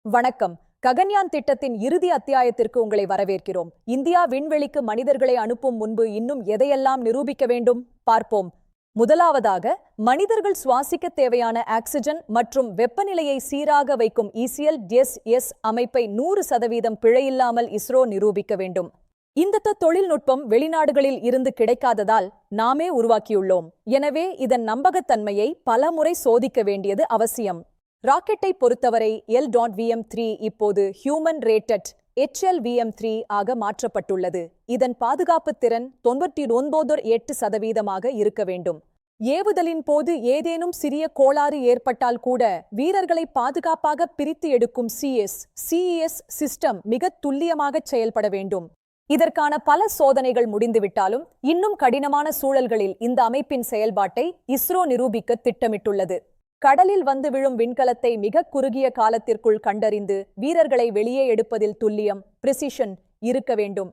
வணக்கம். ககன்யான் திட்டத்தின் இறுதி அத்தியாயத்திற்கு உங்களை வரவேற்கிறோம். இந்தியா விண்வெளிக்கு மனிதர்களை அனுப்பும் முன்பு இன்னும் எதையெல்லாம் நிரூபிக்க வேண்டும் பார்ப்போம். முதலாவதாக, மனிதர்கள் சுவாசிக்க தேவையான ஆக்சிஜன் மற்றும் வெப்பநிலையை சீராக வைக்கும் ECLS அமைப்பை 100% பிழையில்லாமல் இஸ்ரோ நிரூபிக்க வேண்டும். இந்த தொழில்நுட்பம் வெளிநாடுகளில் இருந்து கிடைக்காததால் நாமே உருவாக்கியுள்ளோம். எனவே இதன் நம்பகத்தன்மையை பலமுறை சோதிக்க வேண்டியது அவசியம். ராக்கெட்டை பொறுத்தவரை LVM-3 இப்போது ஹியூமன் ரேட்டட் HLVM-3 ஆக மாற்றப்பட்டுள்ளது. இதன் பாதுகாப்பு திறன் 99.8% இருக்க வேண்டும். ஏவுதலின் போது ஏதேனும் சிறிய கோளாறு ஏற்பட்டால் கூட வீரர்களை பாதுகாப்பாக பிரித்து எடுக்கும் CES சிஸ்டம் மிக துல்லியமாக செயல்பட வேண்டும். இதற்கான பல சோதனைகள் முடிந்துவிட்டாலும் இன்னும் கடினமான சூழல்களில் இந்த அமைப்பின் செயல்பாட்டை இஸ்ரோ நிரூபிக்க திட்டமிட்டுள்ளது. கடலில் வந்து விழும் விண்கலத்தை மிக குறுகிய காலத்திற்குள் கண்டறிந்து வீரர்களை வெளியே எடுப்பதில் துல்லியம் பிரிசிஷன் இருக்க வேண்டும்.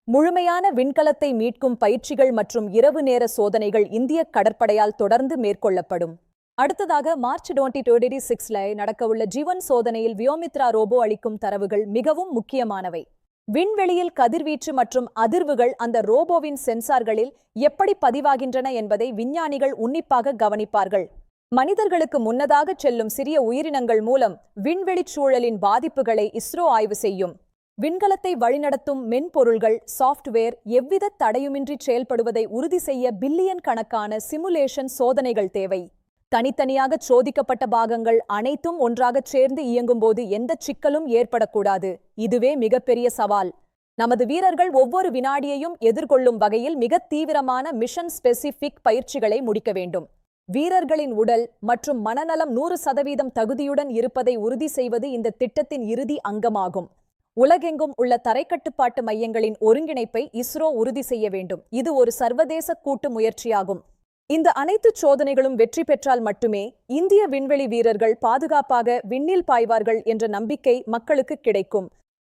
முழுமையான விண்கலத்தை மீட்கும் பயிற்சிகள் மற்றும் இரவு நேர சோதனைகள் இந்திய கடற்படையால் தொடர்ந்து மேற்கொள்ளப்படும். அடுத்ததாக மார்ச் 2026 நடக்கவுள்ள ஜீவன் சோதனையில் வியோமித்ரா ரோபோ அளிக்கும் தரவுகள் மிகவும் முக்கியமானவை. விண்வெளியில் கதிர்வீச்சு மற்றும் அதிர்வுகள் அந்த ரோபோவின் சென்சார்களில் எப்படி பதிவாகின்றன என்பதை விஞ்ஞானிகள் உன்னிப்பாக கவனிப்பார்கள். மனிதர்களுக்கு முன்னதாக செல்லும் சிறிய உயிரினங்கள் மூலம் விண்வெளிச் சூழலின் பாதிப்புகளை இஸ்ரோ ஆய்வு செய்யும். விண்கலத்தை வழிநடத்தும் மென்பொருள்கள் சாஃப்ட்வேர் எவ்வித தடையுமின்றி செயல்படுவதை உறுதி செய்ய பில்லியன் கணக்கான சிமுலேஷன் சோதனைகள் தேவை. தனித்தனியாக சோதிக்கப்பட்ட பாகங்கள் அனைத்தும் ஒன்றாகச் சேர்ந்து இயங்கும்போது எந்த சிக்கலும் ஏற்படக்கூடாது. இதுவே மிகப்பெரிய சவால். நமது வீரர்கள் ஒவ்வொரு வினாடியையும் எதிர்கொள்ளும் வகையில் மிக தீவிரமான மிஷன் ஸ்பெசிபிக் பயிற்சிகளை முடிக்க வேண்டும். வீரர்களின் உடல் மற்றும் மனநலம் 100% தகுதியுடன் இருப்பதை உறுதி செய்வது இந்த திட்டத்தின் இறுதி அங்கமாகும். உலகெங்கும் உள்ள தரைக்கட்டுப்பாட்டு மையங்களின் ஒருங்கிணைப்பை இஸ்ரோ உறுதி செய்ய வேண்டும். இது ஒரு சர்வதேச கூட்டு முயற்சியாகும். இந்த அனைத்து சோதனைகளும் வெற்றி பெற்றால் மட்டுமே இந்திய விண்வெளி வீரர்கள் பாதுகாப்பாக விண்ணில் பாய்வார்கள் என்ற நம்பிக்கை மக்களுக்கு கிடைக்கும்.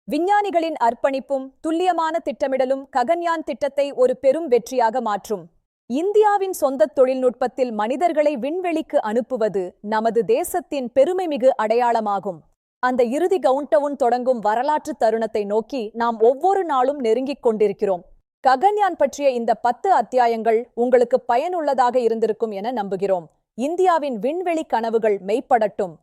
விஞ்ஞானிகளின் அர்ப்பணிப்பும் துல்லியமான திட்டமிடலும் ககன்யான் திட்டத்தை ஒரு பெரும் வெற்றியாக மாற்றும். இந்தியாவின் சொந்த தொழில்நுட்பத்தில் மனிதர்களை விண்வெளிக்கு அனுப்புவது நமது தேசத்தின் பெருமைமிகு அடையாளமாகும். அந்த இறுதி கவுண்டவுன் தொடங்கும் வரலாற்று தருணத்தை நோக்கி நாம் ஒவ்வொரு நாளும் நெருங்கிக் கொண்டிருக்கிறோம். ககன்யான் பற்றிய இந்த 10 அத்தியாயங்கள் உங்களுக்கு பயனுள்ளதாக இருந்திருக்கும் என நம்புகிறோம். இந்தியாவின் விண்வெளி கனவுகள் மெய்ப்படட்டும்.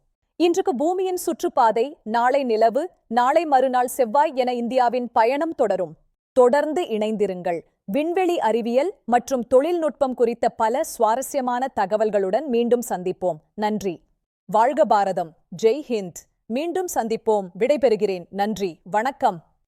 இன்றுக்கு பூமியின் சுற்றுப்பாதை, நாளை நிலவு, நாளை மறுநாள் செவ்வாய் என இந்தியாவின் பயணம் தொடரும். தொடர்ந்து இணைந்திருங்கள். விண்வெளி அறிவியல் மற்றும் தொழில்நுட்பம் குறித்த பல சுவாரஸ்யமான தகவல்களுடன் மீண்டும் சந்திப்போம். நன்றி. வாழ்க பாரதம். ஜெய் ஹிந்த். மீண்டும் சந்திப்போம். விடைபெறுகிறேன். நன்றி. வணக்கம்.